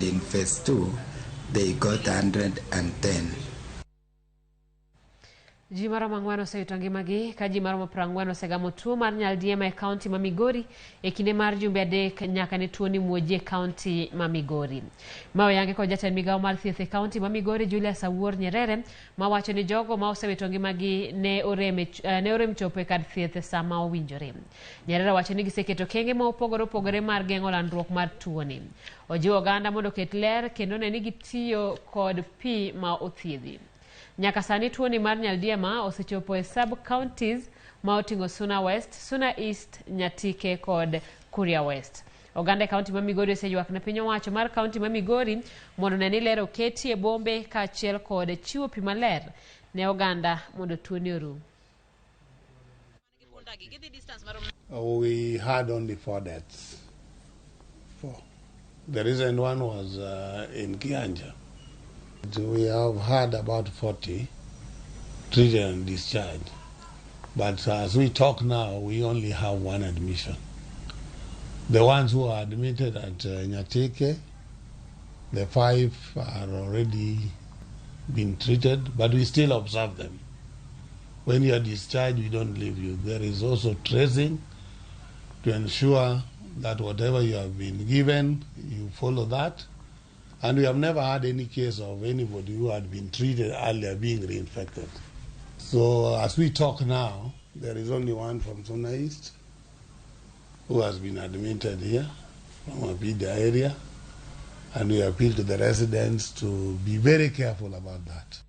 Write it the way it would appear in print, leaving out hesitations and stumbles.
In phase 2, they got 110. Ji maromo 4 osewito ngimagi ka ji maromo 40 osegamo tuo mar nyaldiema e kaonti ma Migori e kinde mar jumbe 3 nyaka ne tuo ni muoji e kaonti ma Migori. Ma oyangi kod jatend Migago mar thieth e kaonti ma Migori Julius Awuor Nyerere ma wacho ni jogo ma osewito ngimagi ne orem chopo e kar thieth sama owinjore. Nyerere wacho ni giseketo kenge ma opogore mar geng'o landruok mar tuo ni. Ojiwo oganda mondo ket ler kendo ne ni gitiyo kod pi ma othiedhi. Nyaka sani tuo ni mar nyaldiema osechopo e sub-counties ma oting'o Suna West, Suna East, Nyatike kod Kuria West. Oganda e kaonti ma Migori oseywak ne piny owacho mar kaonti ma Migori mondo ne ni ler oketi e bombe kaachiel kod chiwo pi maler ne oganda mondo tuo ni orum. We had only 4 deaths. 4. The recent one was in Kianja. We have had about 40 treated and discharged. But as we talk now, we only have 1 admission. The ones who are admitted at Nyatike, the 5 are already been treated, but we still observe them. When you are discharged, we don't leave you. There is also tracing to ensure that whatever you have been given, you follow that. And we have never had any case of anybody who had been treated earlier being reinfected. So as we talk now, there is only one from Suna East who has been admitted here from Abida area. And we appeal to the residents to be very careful about that.